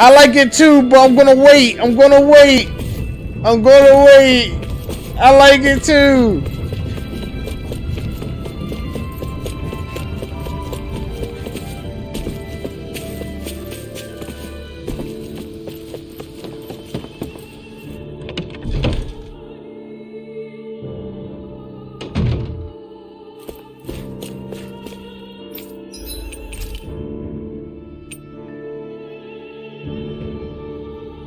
I like it too, but I'm gonna wait. I'm gonna wait. I'm gonna wait. I like it too.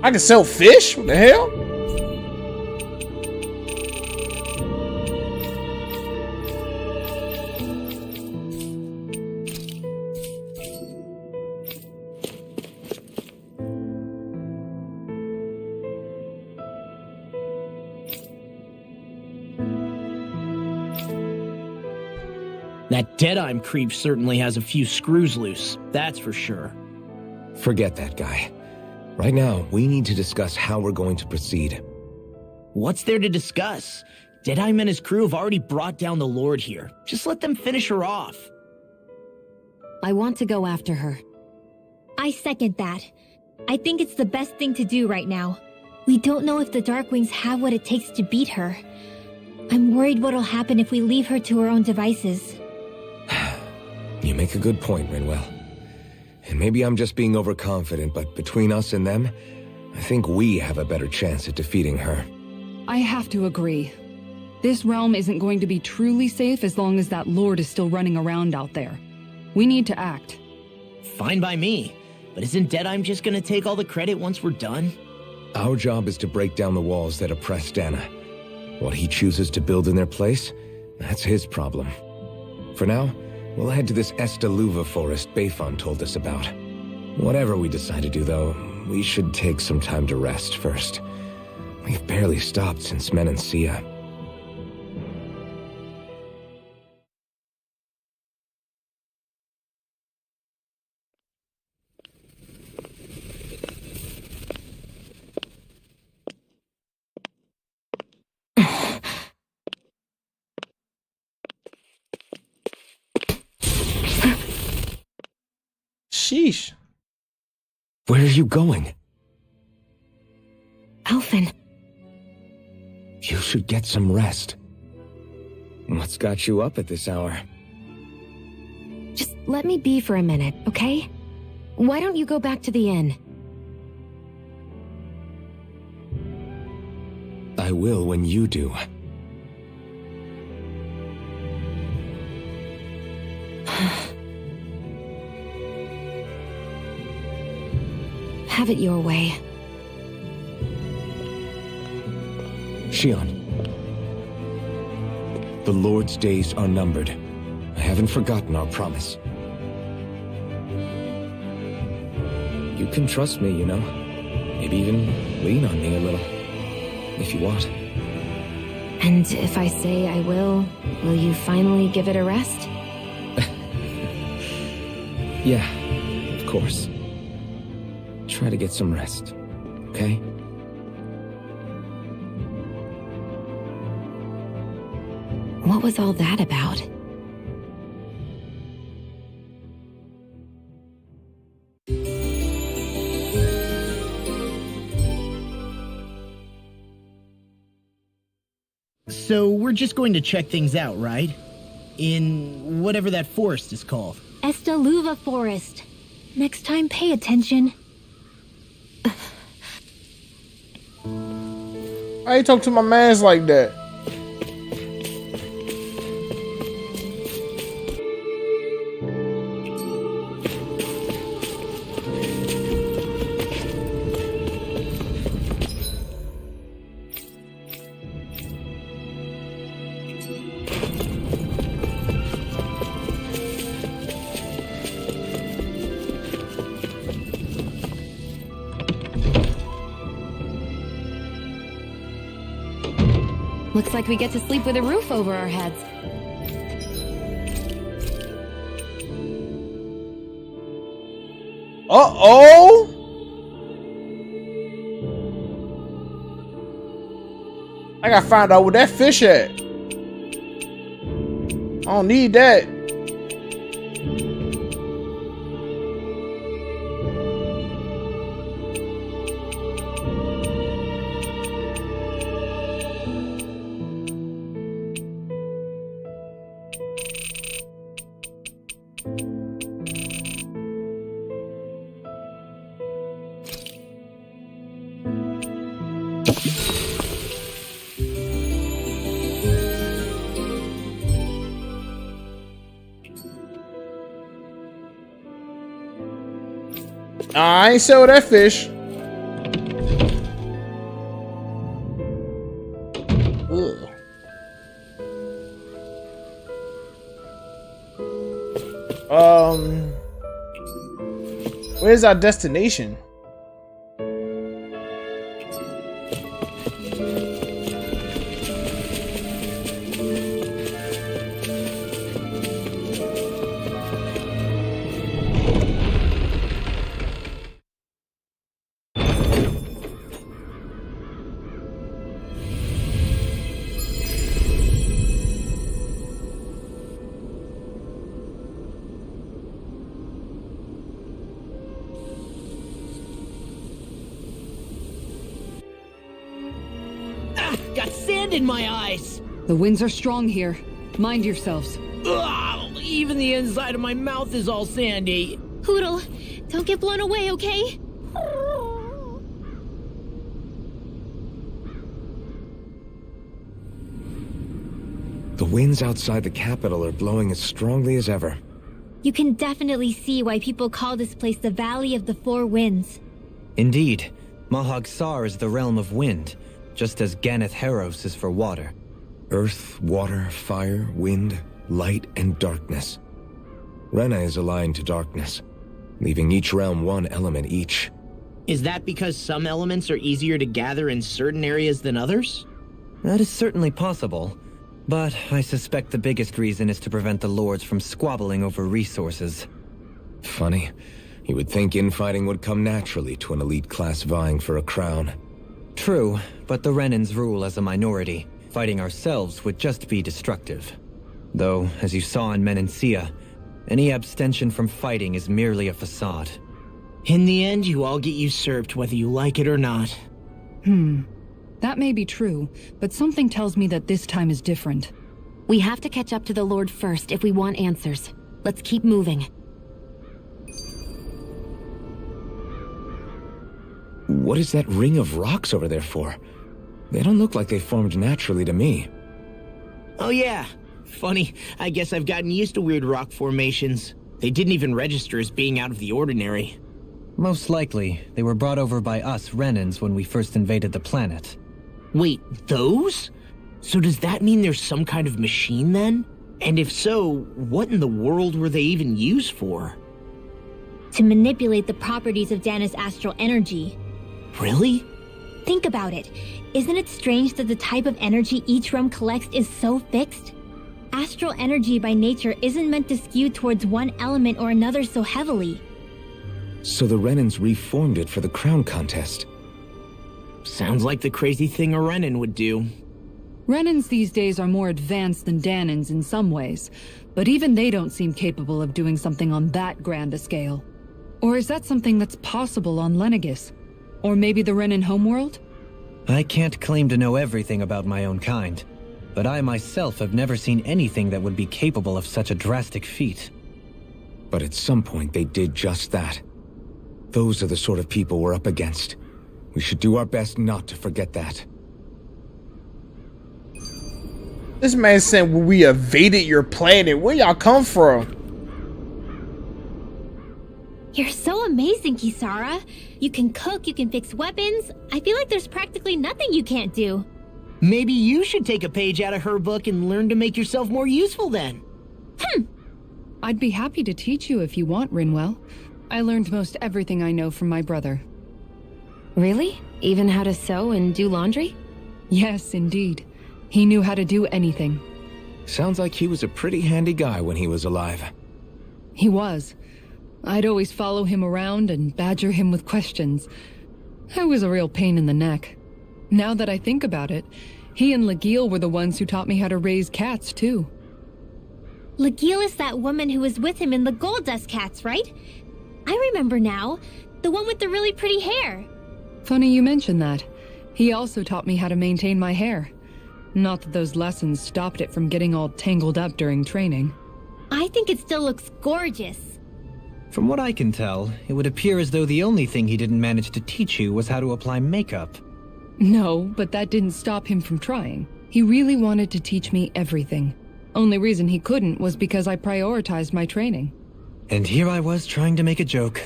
I can sell fish? What the hell? That Deadeye creep certainly has a few screws loose, that's for sure. Forget that guy. Right now, we need to discuss how we're going to proceed. What's there to discuss? Deadeye and his crew have already brought down the Lord here. Just let them finish her off. I want to go after her. I second that. I think it's the best thing to do right now. We don't know if the Darkwings have what it takes to beat her. I'm worried what'll happen if we leave her to her own devices. You make a good point, Rinwell. And maybe I'm just being overconfident, but between us and them, I think we have a better chance at defeating her. I have to agree. This realm isn't going to be truly safe as long as that Lord is still running around out there. We need to act. Fine by me. But isn't Deadeye just gonna take all the credit once we're done? Our job is to break down the walls that oppress Dana. What he chooses to build in their place, that's his problem. For now, we'll head to this Luvah forest Bayfon told us about. Whatever we decide to do, though, we should take some time to rest first. We've barely stopped since Menancia. Sheesh. Where are you going? Alphen. You should get some rest. What's got you up at this hour? Just let me be for a minute, okay? Why don't you go back to the inn? I will when you do. Have it your way. Shion. The Lord's days are numbered. I haven't forgotten our promise. You can trust me, you know. Maybe even lean on me a little. If you want. And if I say I will you finally give it a rest? Yeah, of course. Try to get some rest, okay? What was all that about? So we're just going to check things out, right? In whatever that forest is called. Luvah forest. Next time, pay attention. Why you talk to my mans like that? Looks like we get to sleep with a roof over our heads. Uh-oh! I gotta find out where that fish at. I don't need that. I ain't sell that fish. Ugh. Where's our destination? Got sand in my eyes! The winds are strong here. Mind yourselves. Ugh, even the inside of my mouth is all sandy. Poodle, don't get blown away, okay? The winds outside the capital are blowing as strongly as ever. You can definitely see why people call this place the Valley of the Four Winds. Indeed, Mahag Sar is the realm of wind, just as Ganeth Heros is for water. Earth, water, fire, wind, light, and darkness. Rena is aligned to darkness, leaving each realm one element each. Is that because some elements are easier to gather in certain areas than others? That is certainly possible, but I suspect the biggest reason is to prevent the lords from squabbling over resources. Funny. You would think infighting would come naturally to an elite class vying for a crown. True, but the Renans rule as a minority. Fighting ourselves would just be destructive. Though, as you saw in Menancia, any abstention from fighting is merely a facade. In the end, you all get usurped whether you like it or not. That may be true, but something tells me that this time is different. We have to catch up to the Lord first if we want answers. Let's keep moving. What is that ring of rocks over there for? They don't look like they formed naturally to me. Oh yeah. Funny, I guess I've gotten used to weird rock formations. They didn't even register as being out of the ordinary. Most likely, they were brought over by us Renans when we first invaded the planet. Wait, those? So does that mean there's some kind of machine then? And if so, what in the world were they even used for? To manipulate the properties of Dana's astral energy. Really? Think about it. Isn't it strange that the type of energy each realm collects is so fixed? Astral energy by nature isn't meant to skew towards one element or another so heavily. So the Renans reformed it for the crown contest. Sounds like the crazy thing a Renan would do. Renans these days are more advanced than Danans in some ways, but even they don't seem capable of doing something on that grand a scale. Or is that something that's possible on Lenegis? Or maybe the Renan homeworld? I can't claim to know everything about my own kind, but I myself have never seen anything that would be capable of such a drastic feat. But at some point they did just that. Those are the sort of people we're up against. We should do our best not to forget that. This man said, well, we evaded your planet. Where y'all come from? You're so amazing, Kisara. You can cook, you can fix weapons. I feel like there's practically nothing you can't do. Maybe you should take a page out of her book and learn to make yourself more useful then. I'd be happy to teach you if you want, Rinwell. I learned most everything I know from my brother. Really? Even how to sew and do laundry? Yes, indeed. He knew how to do anything. Sounds like he was a pretty handy guy when he was alive. He was. I'd always follow him around and badger him with questions. I was a real pain in the neck. Now that I think about it, he and Legil were the ones who taught me how to raise cats, too. Legil is that woman who was with him in the Gold Dust Cats, right? I remember now. The one with the really pretty hair. Funny you mention that. He also taught me how to maintain my hair. Not that those lessons stopped it from getting all tangled up during training. I think it still looks gorgeous. From what I can tell, it would appear as though the only thing he didn't manage to teach you was how to apply makeup. No, but that didn't stop him from trying. He really wanted to teach me everything. Only reason he couldn't was because I prioritized my training. And here I was trying to make a joke.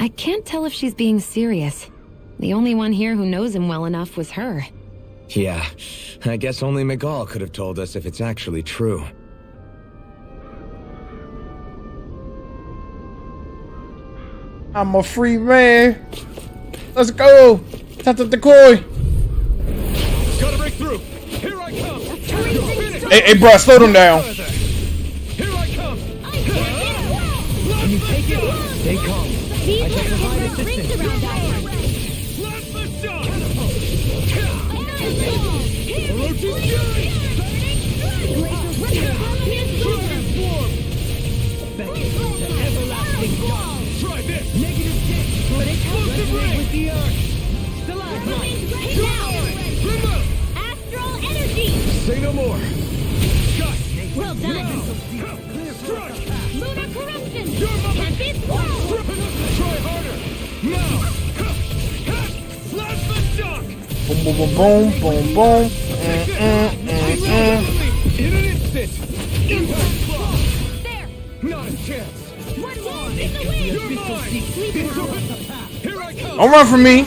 I can't tell if she's being serious. The only one here who knows him well enough was her. Yeah, I guess only Miguel could have told us if it's actually true. I'm a free man. Let's go. Tap the decoy. Gotta break through. Here I come. Hey, bro, slow them down. Here I come. Can you take it? Stay calm. I shall provide assistance. Blast the shot. Try this. Negative 6, but it's Explosive with the earth. Astral energy! Say no more. Well done! Lunar corruption! Tempest swirl! Try harder. Now. Blast the shock. Boom, boom, boom, boom, boom, boom. In an instant. Impact block. There! Not a chance. One wall in the way! You're mine. Here I come. Don't run from me.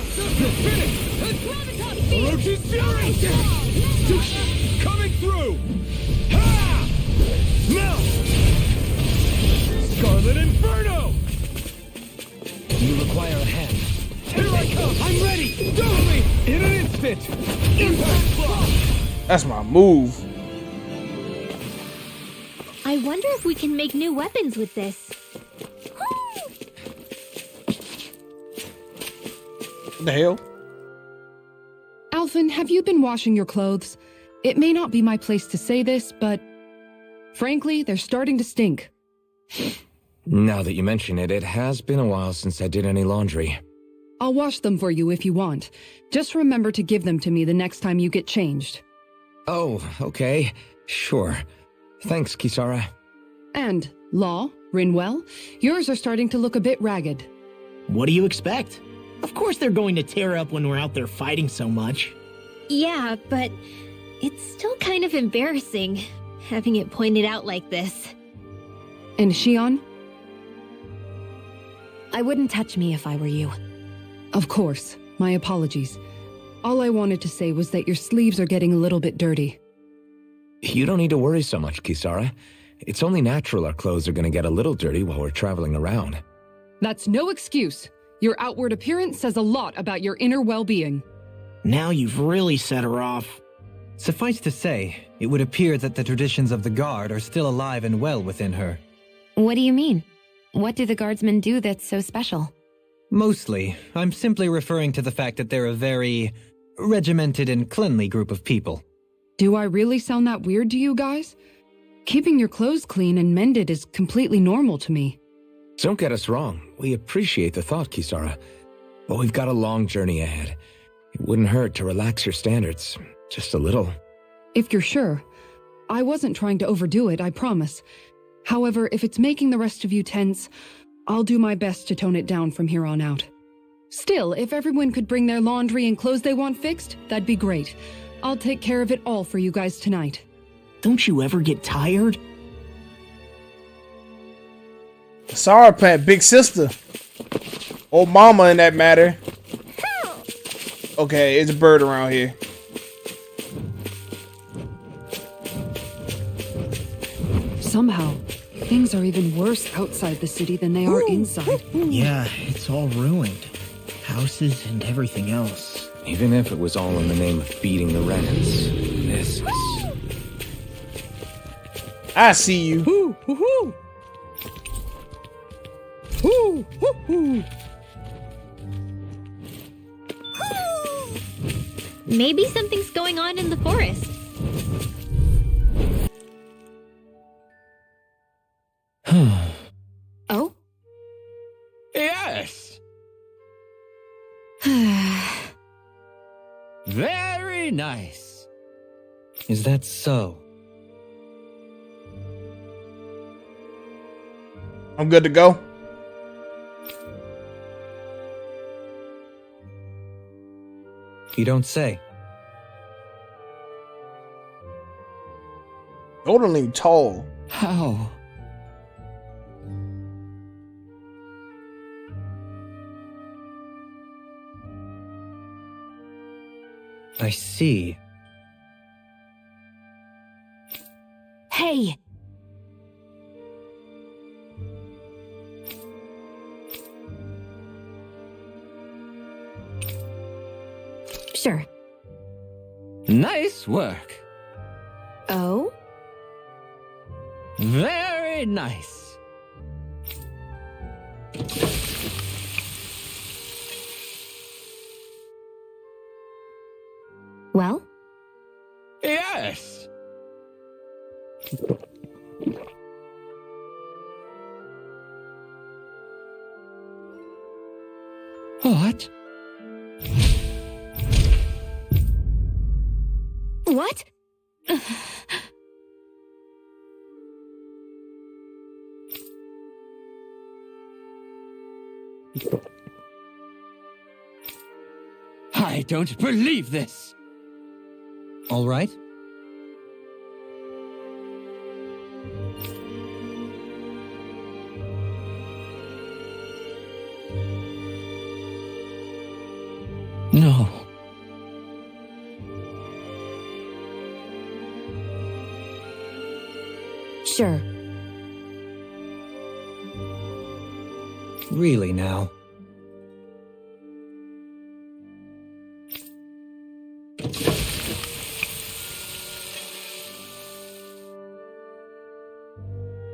Orochi's fury. Coming through. Ha! Now. Scarlet Inferno. You require a hand. Here I come. I'm ready. Totally. In an instant. Impact block. That's my move. I wonder if we can make new weapons with this. What the hell? Alphen, have you been washing your clothes? It may not be my place to say this, but frankly, they're starting to stink. Now that you mention it, it has been a while since I did any laundry. I'll wash them for you if you want. Just remember to give them to me the next time you get changed. Oh, okay. Sure. Thanks, Kisara. And, Law, Rinwell, yours are starting to look a bit ragged. What do you expect? Of course they're going to tear up when we're out there fighting so much. Yeah, but it's still kind of embarrassing having it pointed out like this. And Shion? I wouldn't touch me if I were you. Of course. My apologies. All I wanted to say was that your sleeves are getting a little bit dirty. You don't need to worry so much, Kisara. It's only natural our clothes are going to get a little dirty while we're traveling around. That's no excuse. Your outward appearance says a lot about your inner well-being. Now you've really set her off. Suffice to say, it would appear that the traditions of the Guard are still alive and well within her. What do you mean? What do the guardsmen do that's so special? Mostly, I'm simply referring to the fact that they're a very regimented and cleanly group of people. Do I really sound that weird to you guys? Keeping your clothes clean and mended is completely normal to me. Don't get us wrong. We appreciate the thought, Kisara. But we've got a long journey ahead. It wouldn't hurt to relax your standards. Just a little. If you're sure. I wasn't trying to overdo it, I promise. However, if it's making the rest of you tense, I'll do my best to tone it down from here on out. Still, if everyone could bring their laundry and clothes they want fixed, that'd be great. I'll take care of it all for you guys tonight. Don't you ever get tired? Sorry, Pat, big sister. Or mama in that matter. Okay, it's a bird around here. Somehow, things are even worse outside the city than they are inside. Yeah, it's all ruined. Houses and everything else. Even if it was all in the name of beating the Renans, this is... I see you. Hoo, hoo, hoo. Hoo, hoo, hoo. Maybe something's going on in the forest. Oh? Yes! Very nice. Is that so? I'm good to go. You don't say. Totally tall. How? I see. Hey! Sure. Nice work. Oh? Very nice. Well? Yes. What? What? I don't believe this. All right. No. Sure. Really now?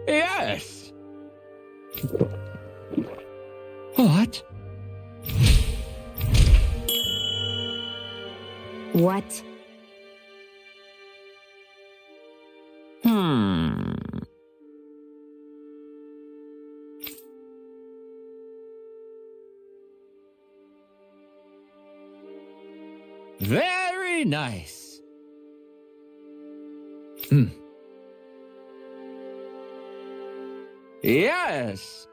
Yes! What? What? Very nice. Yes.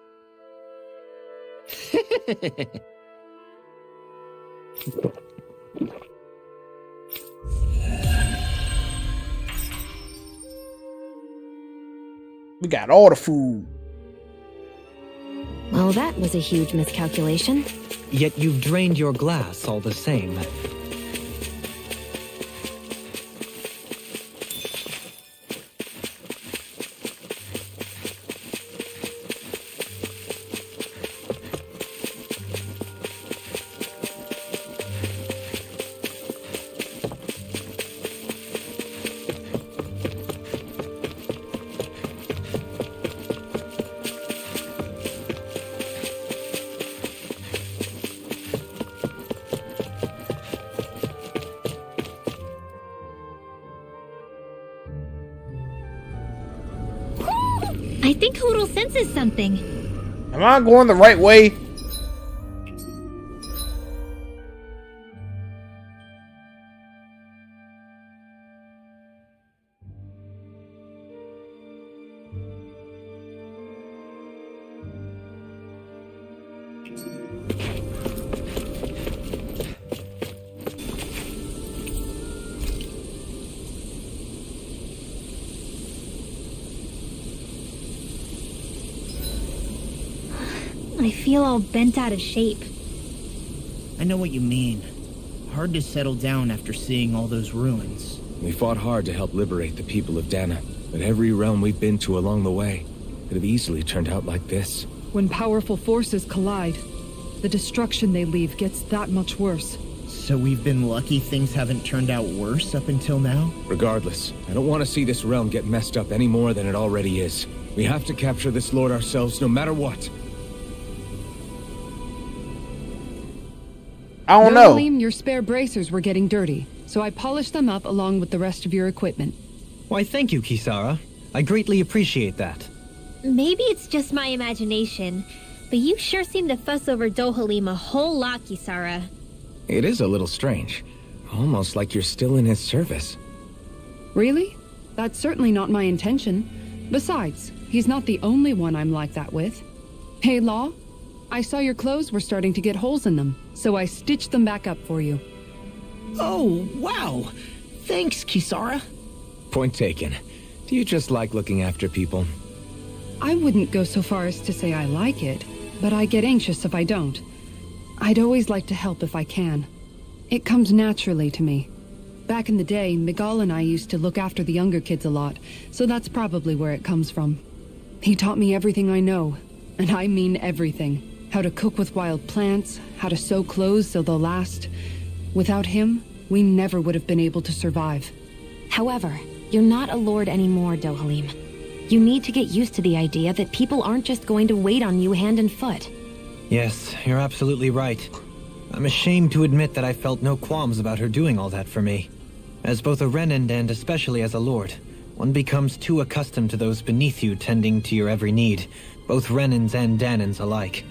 We got all the food. Well, that was a huge miscalculation. Yet you've drained your glass all the same. I think Hoodle senses something. Am I going the right way? I feel all bent out of shape. I know what you mean. Hard to settle down after seeing all those ruins. We fought hard to help liberate the people of Dana, but every realm we've been to along the way could have easily turned out like this. When powerful forces collide, the destruction they leave gets that much worse. So we've been lucky things haven't turned out worse up until now? Regardless, I don't want to see this realm get messed up any more than it already is. We have to capture this lord ourselves no matter what. I don't know. Noeline, your spare bracers were getting dirty, so I polished them up along with the rest of your equipment. Why, thank you, Kisara. I greatly appreciate that. Maybe it's just my imagination, but you sure seem to fuss over Dohalim a whole lot, Kisara. It is a little strange. Almost like you're still in his service. Really? That's certainly not my intention. Besides, he's not the only one I'm like that with. Hey, Law, I saw your clothes were starting to get holes in them, so I stitched them back up for you. Oh, wow. Thanks, Kisara. Point taken. Do you just like looking after people? I wouldn't go so far as to say I like it, but I get anxious if I don't. I'd always like to help if I can. It comes naturally to me. Back in the day, Miguel and I used to look after the younger kids a lot, so that's probably where it comes from. He taught me everything I know, and I mean everything. How to cook with wild plants, how to sew clothes so they'll last. Without him, we never would have been able to survive. However, you're not a lord anymore, Dohalim. You need to get used to the idea that people aren't just going to wait on you hand and foot. Yes, you're absolutely right. I'm ashamed to admit that I felt no qualms about her doing all that for me. As both a Renan and especially as a lord, one becomes too accustomed to those beneath you tending to your every need, both Renans and Danans alike.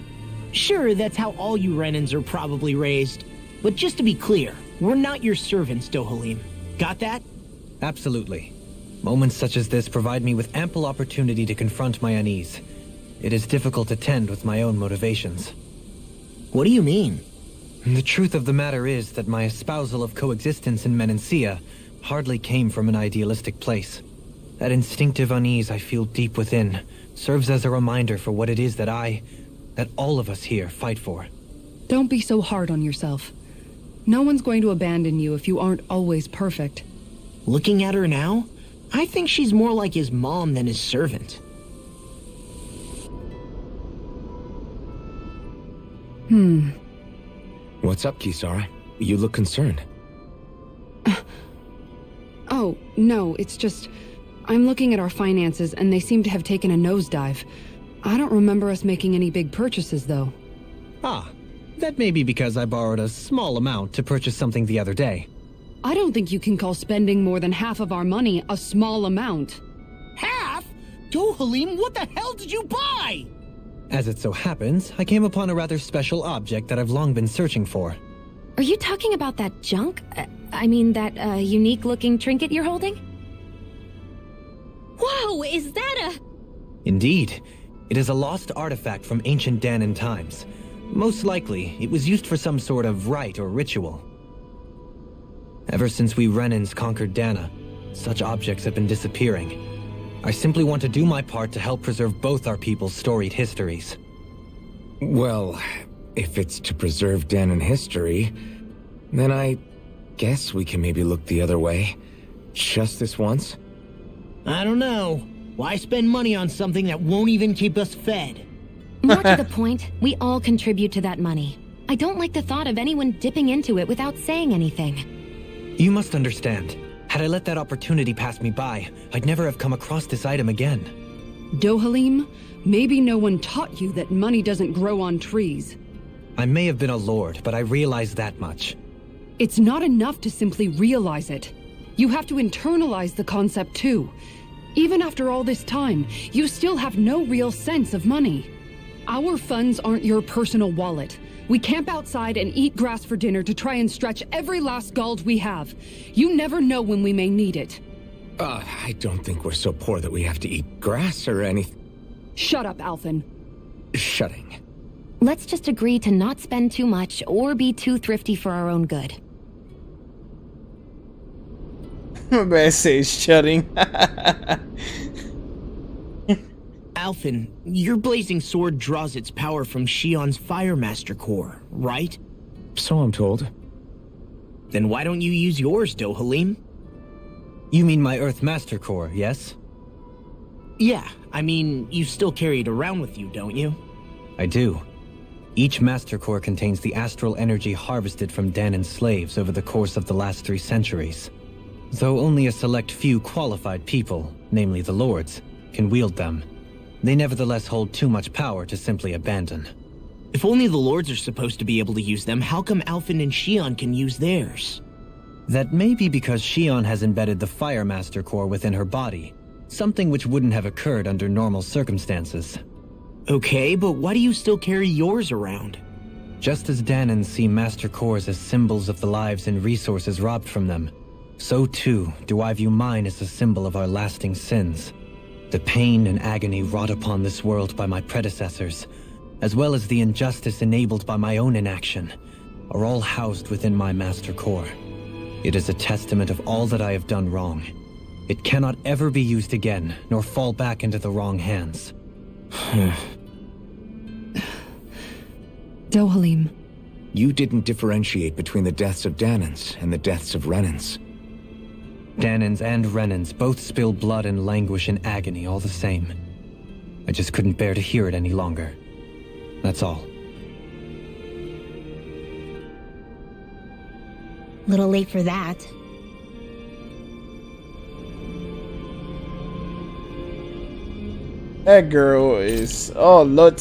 Sure, that's how all you Renans are probably raised. But just to be clear, we're not your servants, Dohalim. Got that? Absolutely. Moments such as this provide me with ample opportunity to confront my unease. It is difficult to tend with my own motivations. What do you mean? The truth of the matter is that my espousal of coexistence in Menancia hardly came from an idealistic place. That instinctive unease I feel deep within serves as a reminder for what it is that all of us here fight for. Don't be so hard on yourself. No one's going to abandon you if you aren't always perfect. Looking at her now, I think she's more like his mom than his servant. What's up, Kisara? You look concerned. Oh, no, it's just... I'm looking at our finances and they seem to have taken a nosedive. I don't remember us making any big purchases, though. Ah, that may be because I borrowed a small amount to purchase something the other day. I don't think you can call spending more than half of our money a small amount. Half? Dohalim, what the hell did you buy? As it so happens, I came upon a rather special object that I've long been searching for. Are you talking about that junk? I mean, that unique-looking trinket you're holding? Whoa, is that a... Indeed. It is a lost artifact from ancient Danan times. Most likely, it was used for some sort of rite or ritual. Ever since we Renans conquered Dana, such objects have been disappearing. I simply want to do my part to help preserve both our people's storied histories. Well, if it's to preserve Danan history, then I guess we can maybe look the other way. Just this once? I don't know. Why spend money on something that won't even keep us fed? More to the point, we all contribute to that money. I don't like the thought of anyone dipping into it without saying anything. You must understand. Had I let that opportunity pass me by, I'd never have come across this item again. Dohalim, maybe no one taught you that money doesn't grow on trees. I may have been a lord, but I realize that much. It's not enough to simply realize it. You have to internalize the concept too. Even after all this time, you still have no real sense of money. Our funds aren't your personal wallet. We camp outside and eat grass for dinner to try and stretch every last gold we have. You never know when we may need it. I don't think we're so poor that we have to eat grass or anything. Shut up, Alphen. Shutting. Let's just agree to not spend too much or be too thrifty for our own good. My bad, say shutting. Alphen, your blazing sword draws its power from Shion's Firemaster core, right? So I'm told. Then why don't you use yours, Dohalim? You mean my Earth Master Core, yes? Yeah, I mean, you still carry it around with you, don't you? I do. Each Master Core contains the astral energy harvested from Danan's slaves over the course of the last 3 centuries. Though only a select few qualified people, namely the Lords, can wield them, they nevertheless hold too much power to simply abandon. If only the Lords are supposed to be able to use them, how come Alphen and Shion can use theirs? That may be because Shion has embedded the Firemaster Core within her body, something which wouldn't have occurred under normal circumstances. Okay, but why do you still carry yours around? Just as Danans see Master Cores as symbols of the lives and resources robbed from them, so too do I view mine as a symbol of our lasting sins. The pain and agony wrought upon this world by my predecessors, as well as the injustice enabled by my own inaction, are all housed within my Master Core. It is a testament of all that I have done wrong. It cannot ever be used again, nor fall back into the wrong hands. Dohalim. You didn't differentiate between the deaths of Danans and the deaths of Renans. Danans and Renans both spill blood and languish in agony all the same. I just couldn't bear to hear it any longer. That's all. Little late for that. That girl is look.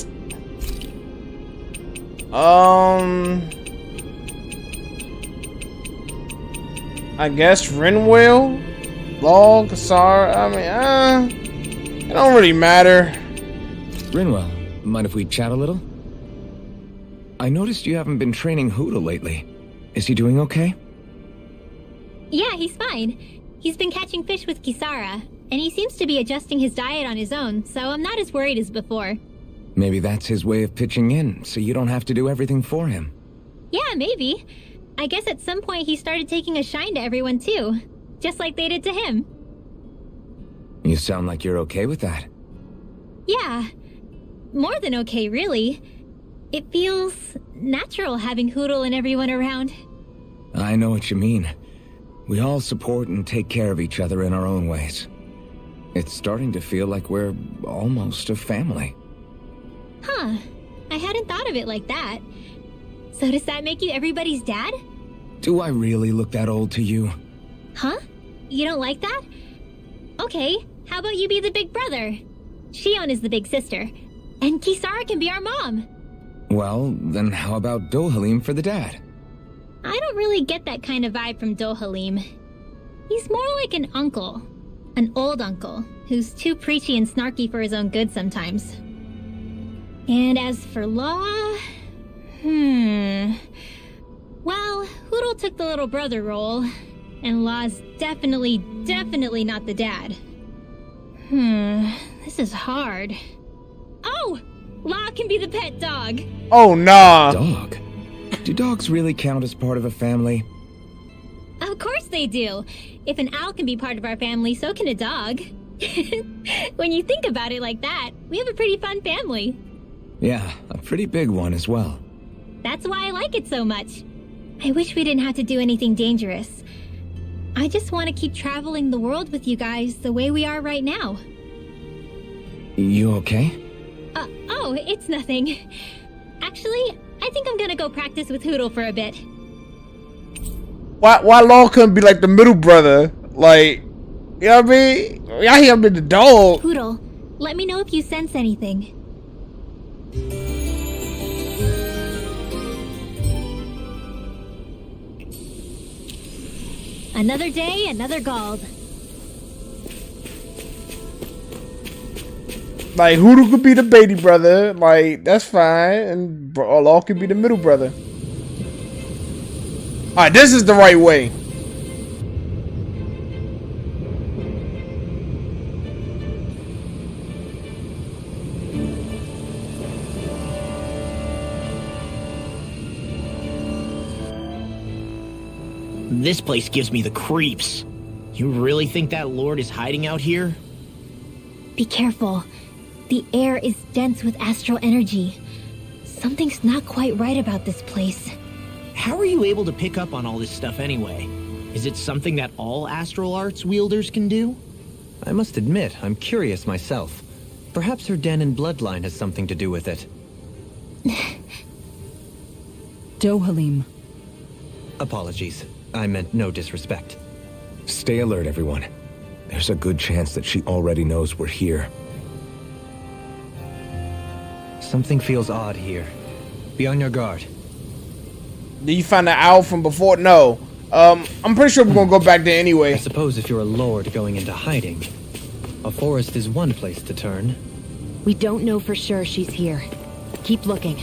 I guess Renwell, Law, Kassar. I mean, it don't really matter. Rinwell, mind if we chat a little? I noticed you haven't been training Huda lately. Is he doing okay? Yeah, he's fine. He's been catching fish with Kisara, and he seems to be adjusting his diet on his own, so I'm not as worried as before. Maybe that's his way of pitching in, so you don't have to do everything for him. Yeah, maybe. I guess at some point he started taking a shine to everyone too, just like they did to him. You sound like you're okay with that. Yeah. More than okay, really. It feels natural having Hoodle and everyone around. I know what you mean. We all support and take care of each other in our own ways. It's starting to feel like we're almost a family. Huh. I hadn't thought of it like that. So does that make you everybody's dad? Do I really look that old to you? Huh? You don't like that? Okay, how about you be the big brother? Shion is the big sister. And Kisara can be our mom. Well, then how about Dohalim for the dad? I don't really get that kind of vibe from Dohalim. He's more like an uncle. An old uncle, who's too preachy and snarky for his own good sometimes. And as for Law... Well, Hoodle took the little brother role, and Law's definitely not the dad. This is hard. Oh! Law can be the pet dog! Oh, nah. Dog? Do dogs really count as part of a family? Of course they do! If an owl can be part of our family, so can a dog. When you think about it like that, we have a pretty fun family. Yeah, a pretty big one as well. That's why I like it so much. I wish we didn't have to do anything dangerous. I just want to keep traveling the world with you guys the way we are right now. You okay? Oh, it's nothing. Actually, I think I'm gonna go practice with Hoodle for a bit. Why Law couldn't be like the middle brother? Like, you know what I mean? Y'all hear him be the dog. Hoodle, let me know if you sense anything. Another day, another Gald. Like, Hoodoo could be the baby brother. Like, that's fine. And Law could be the middle brother. Alright, this is the right way. This place gives me the creeps. You really think that lord is hiding out here? Be careful. The air is dense with astral energy. Something's not quite right about this place. How are you able to pick up on all this stuff anyway? Is it something that all astral arts wielders can do? I must admit, I'm curious myself. Perhaps her Danan bloodline has something to do with it. Dohalim. Apologies. I meant no disrespect. Stay alert, everyone. There's a good chance that she already knows we're here. Something feels odd here. Be on your guard. Did you find the owl from before? No. I'm pretty sure we're gonna go back there I anyway. suppose if you're a lord going into hiding, a forest is one place to turn. We don't know for sure she's here. Keep looking.